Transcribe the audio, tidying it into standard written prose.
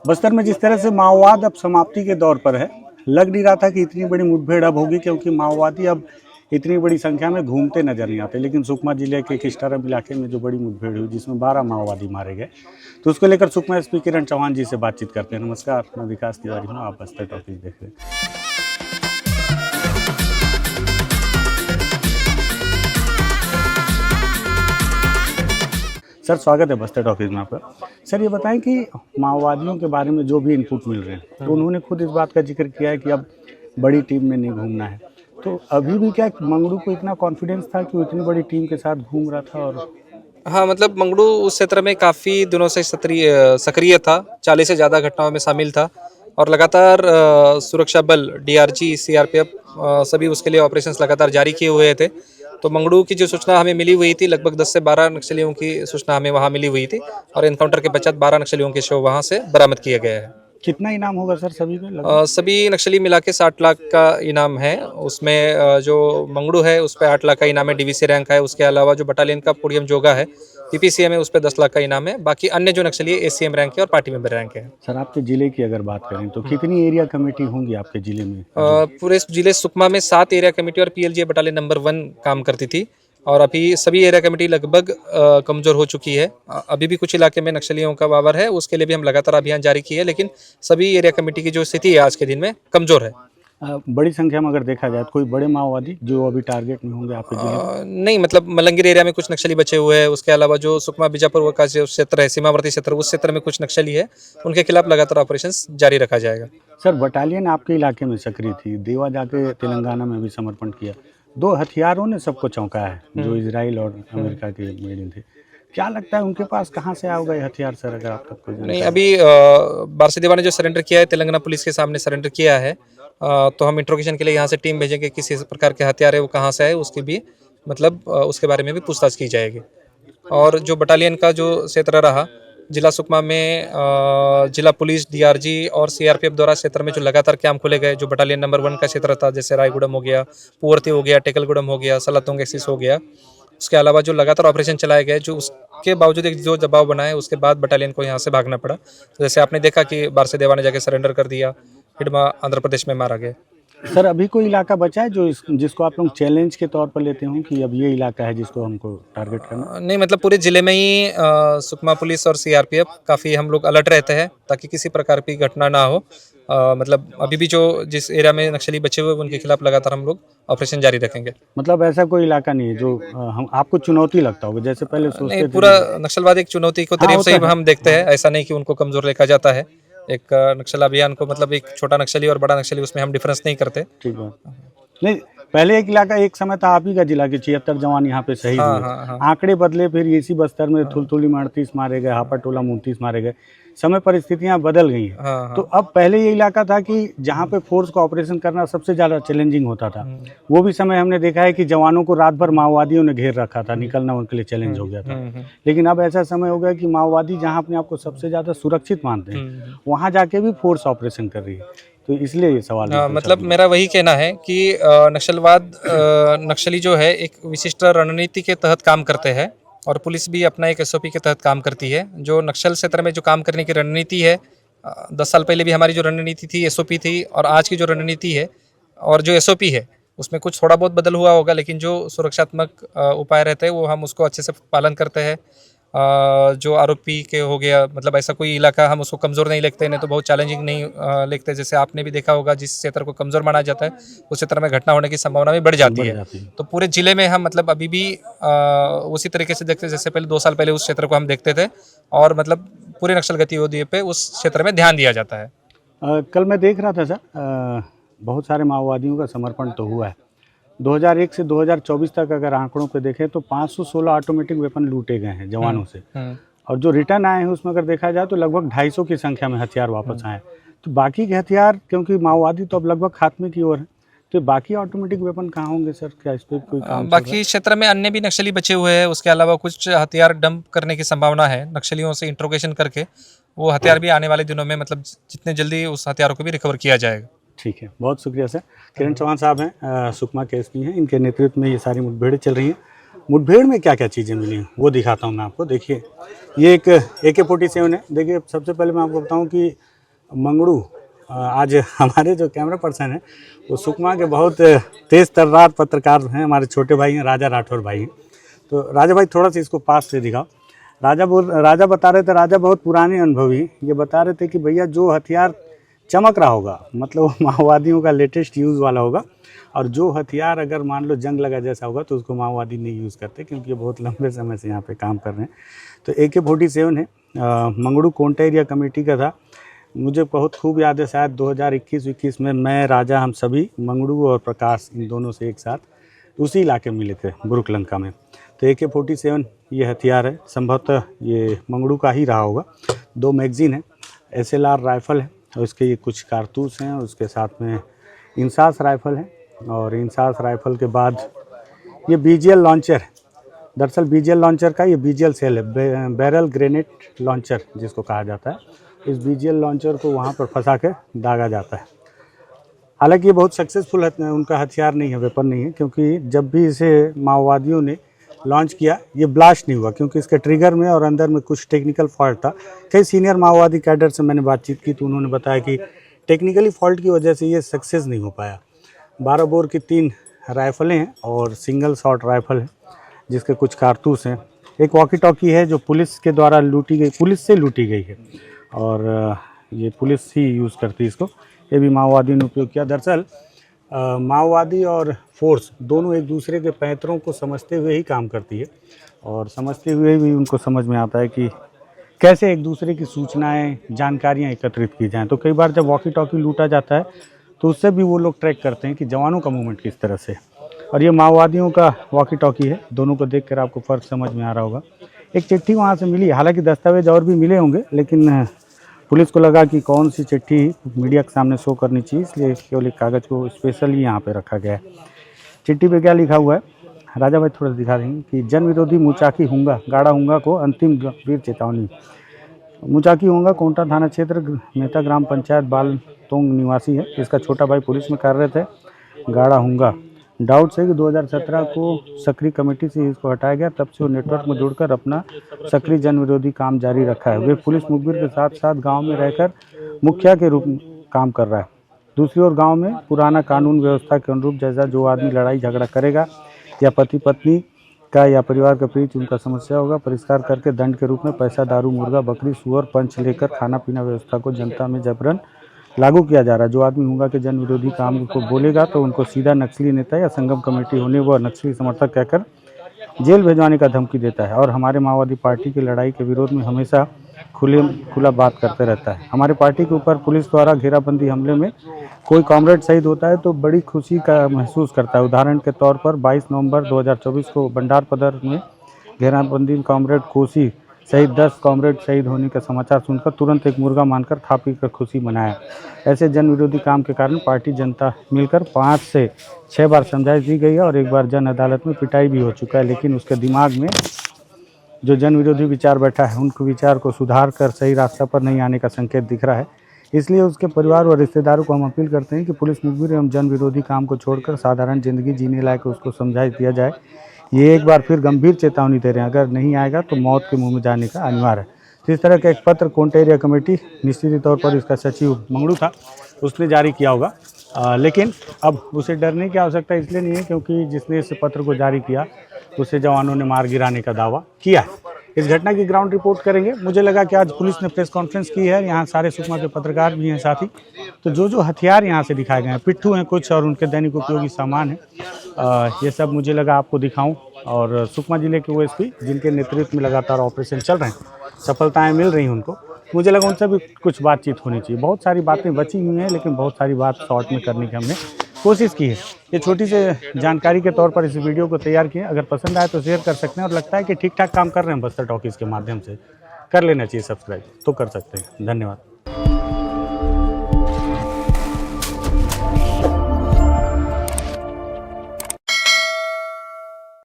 बस्तर में जिस तरह से माओवाद अब समाप्ति के दौर पर है, लग नहीं रहा था कि इतनी बड़ी मुठभेड़ अब होगी, क्योंकि माओवादी अब इतनी बड़ी संख्या में घूमते नजर नहीं आते। लेकिन सुकमा जिले के किस्टारम इलाके में जो बड़ी मुठभेड़ हुई, जिसमें 12 माओवादी मारे गए, तो उसको लेकर सुकमा एसपी किरण चौहान जी से बातचीत करते हैं। नमस्कार, मैं विकास तिवारी हूँ, आप बस्तर टॉकीज देख रहे हैं। सर, स्वागत है बस्तर टॉकीज में आपका। सर, ये बताएं कि माओवादियों के बारे में जो भी इनपुट मिल रहे हैं, तो उन्होंने खुद इस बात का जिक्र किया है कि अब बड़ी टीम में नहीं घूमना है। तो अभी भी क्या मंगड़ू को इतना कॉन्फिडेंस था कि वो इतनी बड़ी टीम के साथ घूम रहा था? और हाँ, मतलब मंगड़ू उस क्षेत्र में काफ़ी दिनों से सक्रिय था, 40 से ज़्यादा घटनाओं में शामिल था और लगातार सुरक्षा बल डीआरजी, सीआरपीएफ सभी उसके लिए ऑपरेशंस लगातार जारी किए हुए थे। तो मंगड़ू की जो सूचना हमें मिली हुई थी, लगभग 10 से 12 नक्सलियों की सूचना हमें वहाँ मिली हुई थी और एनकाउंटर के पश्चात 12 नक्सलियों के शव वहाँ से बरामद किया गया है। कितना इनाम होगा सर सभी में? सभी नक्सली मिला के 60 लाख का इनाम है। उसमें जो मंगड़ू है उस पर 8 लाख का इनाम है, डीवीसी रैंक है। उसके अलावा जो बटालियन का पुड़ियम जोगा है, पीपीसीएम है, उस पर 10 लाख का इनाम है। बाकी अन्य जो नक्सली है एसीएम रैंक है और पार्टी मेंबर रैंक है। सर, आपके जिले की अगर बात करें तो कितनी एरिया कमेटी होंगी आपके जिले में? पूरे जिले सुकमा में 7 एरिया कमेटी और पीएलजीए बटालियन नंबर 1 काम करती थी और अभी सभी एरिया कमेटी लगभग कमज़ोर हो चुकी है। अभी भी कुछ इलाके में नक्सलियों का वावर है, उसके लिए भी हम लगातार अभियान जारी किए, लेकिन सभी एरिया कमेटी की जो स्थिति है आज के दिन में कमज़ोर है। बड़ी संख्या में अगर देखा जाए तो कोई बड़े माओवादी जो अभी टारगेट में होंगे आपके जिले में? नहीं, मतलब मलंगिर एरिया में कुछ नक्सली बचे हुए हैं। उसके अलावा जो सुकमा बीजापुर का जो क्षेत्र है, सीमावर्ती क्षेत्र, उस क्षेत्र में कुछ नक्सली है, उनके खिलाफ लगातार ऑपरेशंस जारी रखा जाएगा। सर, बटालियन आपके इलाके में सक्रिय थी, देवा जाके तेलंगाना में भी समर्पण किया। 2 हथियारों ने सबको चौंकाया है, जो इजराइल और अमेरिका के मेड इन थे। क्या लगता है उनके पास कहाँ से आओगे हथियार सर, अगर आप तक कोई जानकारी? नहीं, अभी बारसीदेवा ने जो सरेंडर किया है, तेलंगाना पुलिस के सामने सरेंडर किया है, तो हम इंट्रोगेशन के लिए यहाँ से टीम भेजेंगे। किसी प्रकार के हथियार है वो कहाँ से है, उसकी भी मतलब उसके बारे में भी पूछताछ की जाएगी। और जो बटालियन का जो क्षेत्र रहा जिला सुकमा में, जिला पुलिस, डीआरजी और सीआरपीएफ द्वारा क्षेत्र में जो लगातार कैंप खोले गए, जो बटालियन नंबर 1 का क्षेत्र था, जैसे रायगुड़म हो गया, पुवर्ती हो गया, टेकलगुड़म हो गया, सलातोंग एक्सिस हो गया, उसके अलावा जो लगातार ऑपरेशन चलाए गए, जो उसके बावजूद एक जो दबाव बनाए, उसके बाद बटालियन को यहाँ से भागना पड़ा। तो जैसे आपने देखा कि बारसीदेवा ने जाके सरेंडर कर दिया, हिडमा आंध्र प्रदेश में मारा गया। सर, अभी कोई इलाका बचा है जो जिसको आप लोग चैलेंज के तौर पर लेते हो कि अब ये इलाका है जिसको हमको टारगेट करना? नहीं, मतलब पूरे ज़िले में ही सुकमा पुलिस और सीआरपीएफ काफ़ी हम लोग अलर्ट रहते हैं ताकि किसी प्रकार की घटना ना हो। मतलब अभी भी जो जिस एरिया में नक्सली बचे हुए उनके खिलाफ लगातार हम लोग ऑपरेशन जारी रखेंगे। मतलब ऐसा कोई इलाका नहीं है जो हम आपको चुनौती लगता होगा, जैसे पहले सोचते नहीं, थे? पूरा नक्सलवाद एक चुनौती को तरीके से हम देखते हैं, ऐसा नहीं कि उनको कमज़ोर देखा जाता है। एक नक्सल अभियान को मतलब एक छोटा नक्सली और बड़ा नक्सली, उसमें हम डिफरेंस नहीं करते। ठीक है। नहीं, पहले एक इलाका एक समय था आप ही का जिला के 76 जवान यहाँ पे शहीद हुए। हाँ। आंकड़े बदले, फिर इसी बस्तर में थुलथुली में 38 मारे गए, हापाटोला में 29 मारे गए। समय परिस्थितियां बदल गई हैं। हाँ। तो अब पहले ये इलाका था कि जहाँ पे फोर्स को ऑपरेशन करना सबसे ज़्यादा चैलेंजिंग होता था। वो भी समय हमने देखा है कि जवानों को रात भर माओवादियों ने घेर रखा था, निकलना उनके लिए चैलेंज हो गया था। लेकिन अब ऐसा समय हो गया कि माओवादी जहाँ अपने आप को सबसे ज़्यादा सुरक्षित मानते हैं, वहाँ जाके भी फोर्स ऑपरेशन कर रही है। तो इसलिए ये सवाल हाँ, मतलब मेरा वही कहना है कि नक्सली जो है एक विशिष्ट रणनीति के तहत काम करते हैं और पुलिस भी अपना एक एसओपी के तहत काम करती है। जो नक्सल क्षेत्र में जो काम करने की रणनीति है, 10 साल पहले भी हमारी जो रणनीति थी, एसओपी थी, और आज की जो रणनीति है और जो एसओपी है उसमें कुछ थोड़ा बहुत बदल हुआ होगा, लेकिन जो सुरक्षात्मक उपाय रहते हैं वो हम उसको अच्छे से पालन करते हैं। जो आरोपी के हो गया, मतलब ऐसा कोई इलाका हम उसको कमज़ोर नहीं लिखते, नहीं तो बहुत चैलेंजिंग नहीं लिखते। जैसे आपने भी देखा होगा, जिस क्षेत्र को कमज़ोर माना जाता है उस क्षेत्र में घटना होने की संभावना भी बढ़ जाती है। तो पूरे ज़िले में हम मतलब अभी भी उसी तरीके से देखते जैसे पहले 2 साल पहले उस क्षेत्र को हम देखते थे, और मतलब पूरे नक्सल गतिविधियों पे उस क्षेत्र में ध्यान दिया जाता है। कल मैं देख रहा था सर, बहुत सारे माओवादियों का समर्पण तो हुआ है। 2001 से 2024 तक अगर आंकड़ों पे देखें तो 516 ऑटोमेटिक वेपन लूटे गए हैं जवानों से, और जो रिटर्न आए हैं उसमें अगर देखा जाए तो लगभग 250 की संख्या में हथियार वापस आए। तो बाकी के हथियार, क्योंकि माओवादी तो अब लगभग खात्मे की ओर है, तो बाकी ऑटोमेटिक वेपन कहाँ होंगे सर? क्या इस पर कोई काम? बाकी क्षेत्र में अन्य भी नक्सली बचे हुए हैं, उसके अलावा कुछ हथियार डंप करने की संभावना है। नक्सलियों से इंट्रोगेशन करके वो हथियार भी आने वाले दिनों में मतलब जितने जल्दी उस हथियारों को भी रिकवर किया जाएगा। ठीक है, बहुत शुक्रिया सर। किरण चौहान साहब हैं, सुकमा के एसपी हैं, इनके नेतृत्व में ये सारी मुठभेड़ें चल रही हैं। मुठभेड़ में क्या क्या चीज़ें मिली हैं वो दिखाता हूँ मैं आपको। देखिए ये एक AK-47 है। देखिए सबसे पहले मैं आपको बताऊँ कि मंगड़ू आज हमारे जो कैमरा पर्सन है वो सुकमा के बहुत तेज़ तर्रार पत्रकार हैं, हमारे छोटे भाई हैं, राजा राठौर भाई हैं। तो राजा भाई थोड़ा सा इसको पास से दिखाओ। राजा बता रहे थे, राजा बहुत पुराने अनुभवी, ये बता रहे थे कि भैया जो हथियार चमक रहा होगा मतलब वो माओवादियों का लेटेस्ट यूज़ वाला होगा, और जो हथियार अगर मान लो जंग लगा जैसा होगा तो उसको माओवादी नहीं यूज़ करते, क्योंकि ये बहुत लंबे समय से यहाँ पे काम कर रहे हैं। तो AK-47 है, मंगड़ू कोंटा एरिया कमेटी का था। मुझे बहुत खूब याद है, शायद 2021-21 में मैं, राजा, हम सभी, मंगड़ू और प्रकाश, इन दोनों से एक साथ उसी इलाके में मिले थे बुरुकलंका में। तो AK-47 ये हथियार है, संभवतः ये मंगड़ू का ही रहा होगा। 2 मैगज़ीन है, SLR राइफ़ल है, और इसके ये कुछ कारतूस हैं, और उसके साथ में इंसास राइफ़ल है, और इंसास राइफ़ल के बाद ये BGL लॉन्चर है। दरअसल BGL लॉन्चर का ये BGL सेल है, बैरल ग्रेनेड लॉन्चर जिसको कहा जाता है। इस BGL लॉन्चर को वहाँ पर फंसा के दागा जाता है। हालांकि ये बहुत सक्सेसफुल उनका हथियार नहीं है, वेपन नहीं है, क्योंकि जब भी इसे माओवादियों ने लॉन्च किया ये ब्लास्ट नहीं हुआ, क्योंकि इसके ट्रिगर में और अंदर में कुछ टेक्निकल फॉल्ट था। कई सीनियर माओवादी कैडर से मैंने बातचीत की तो उन्होंने बताया कि टेक्निकली फॉल्ट की वजह से ये सक्सेस नहीं हो पाया। 12 बोर की 3 राइफ़लें हैं और सिंगल शॉट राइफ़ल है जिसके कुछ कारतूस हैं। एक वॉकी टॉकी है जो पुलिस के द्वारा लूटी गई, पुलिस से लूटी गई है, और ये पुलिस ही यूज़ करती है इसको। ये भी माओवादियों ने उपयोग किया। दरअसल माओवादी और फोर्स दोनों एक दूसरे के पैंतरों को समझते हुए ही काम करती है, और समझते हुए भी उनको समझ में आता है कि कैसे एक दूसरे की सूचनाएं, जानकारियां एकत्रित की जाएं। तो कई बार जब वॉकी टॉकी लूटा जाता है तो उससे भी वो लोग ट्रैक करते हैं कि जवानों का मूवमेंट किस तरह से। और ये माओवादियों का वॉकी टॉकी है, दोनों को देखकर आपको फ़र्क समझ में आ रहा होगा। एक चिट्ठी वहाँ से मिली, हालांकि दस्तावेज और भी मिले होंगे, लेकिन पुलिस को लगा कि कौन सी चिट्ठी मीडिया के सामने शो करनी चाहिए, इसलिए केवल एक कागज़ को स्पेशली यहाँ पे रखा गया है। चिट्ठी पे क्या लिखा हुआ है राजा भाई थोड़ा दिखा देंगे कि जन विरोधी मुचाकी हुंगा गाड़ा हुंगा को अंतिम वीर चेतावनी। मुचाकी हुंगा कोंटा थाना क्षेत्र मेहता ग्राम पंचायत बालतोंग निवासी है। इसका छोटा भाई पुलिस में कार्यरत है। गाड़ा हुंगा डाउट है कि 2017 को सक्रिय कमेटी से इसको हटाया गया, तब से वो नेटवर्क में जुड़कर अपना सक्रिय जन विरोधी काम जारी रखा है। वे पुलिस मुखबिर के साथ साथ गांव में रहकर मुखिया के रूप में काम कर रहा है। दूसरी ओर गांव में पुराना कानून व्यवस्था के अनुरूप जैसा जो आदमी लड़ाई झगड़ा करेगा या पति पत्नी का या परिवार के बीच उनका समस्या होगा, परिष्कार करके दंड के रूप में पैसा, दारू, मुर्गा, बकरी, सुअर, पंच लेकर खाना पीना व्यवस्था को जनता में जबरन लागू किया जा रहा है। जो आदमी होगा कि जन विरोधी काम को बोलेगा तो उनको सीधा नक्सली नेता या संगम कमेटी होने व नक्सली समर्थक कहकर जेल भेजवाने का धमकी देता है, और हमारे माओवादी पार्टी की लड़ाई के विरोध में हमेशा खुला बात करते रहता है। हमारे पार्टी के ऊपर पुलिस द्वारा घेराबंदी हमले में कोई कॉमरेड शहीद होता है तो बड़ी खुशी का महसूस करता है। उदाहरण के तौर पर 22 नवंबर 2024 को भंडारपदर में घेराबंदी में कॉमरेड कोसी सहित 10 कॉमरेड शहीद होने का समाचार सुनकर तुरंत एक मुर्गा मानकर खा पी कर खुशी मनाया। ऐसे जन विरोधी काम के कारण पार्टी जनता मिलकर 5 से 6 बार समझाइश दी गई है और एक बार जन अदालत में पिटाई भी हो चुका है, लेकिन उसके दिमाग में जो जन विरोधी विचार बैठा है उनके विचार को सुधार कर सही रास्ता पर नहीं आने का संकेत दिख रहा है। इसलिए उसके परिवार और रिश्तेदारों को हम अपील करते हैं कि पुलिस मुखबिर एवं जन विरोधी काम को छोड़कर साधारण जिंदगी जीने लायक उसको समझाइश दिया जाए। ये एक बार फिर गंभीर चेतावनी दे रहे हैं, अगर नहीं आएगा तो मौत के मुंह में जाने का अनिवार्य है। तो इस तरह का एक पत्र कोंटा एरिया कमेटी, निश्चित तौर पर इसका सचिव मंगड़ू था, उसने जारी किया होगा। लेकिन अब उसे डरने की आवश्यकता इसलिए नहीं है क्योंकि जिसने इस पत्र को जारी किया उसे जवानों ने मार गिराने का दावा किया है। इस घटना की ग्राउंड रिपोर्ट करेंगे। मुझे लगा कि आज पुलिस ने प्रेस कॉन्फ्रेंस की है, यहाँ सारे सुकमा के पत्रकार भी हैं साथी, तो जो हथियार यहाँ से दिखाए गए हैं, पिट्ठू हैं कुछ और उनके दैनिक उपयोगी सामान है, ये सब मुझे लगा आपको दिखाऊं। और सुकमा जिले के OSP जिनके नेतृत्व में लगातार ऑपरेशन चल रहे हैं, सफलताएँ मिल रही हैं उनको, मुझे लगा उनसे भी कुछ बातचीत होनी चाहिए। बहुत सारी बातें बची हुई हैं लेकिन बहुत सारी बात शॉर्ट में करने की हमने कोशिश की है। ये छोटी सी जानकारी के तौर पर इस वीडियो को तैयार किए। अगर पसंद आए तो शेयर कर सकते हैं, और लगता है कि ठीक ठाक काम कर रहे हैं बस्तर टॉकीज़ के माध्यम से, कर लेना चाहिए सब्सक्राइब, तो कर सकते हैं। धन्यवाद।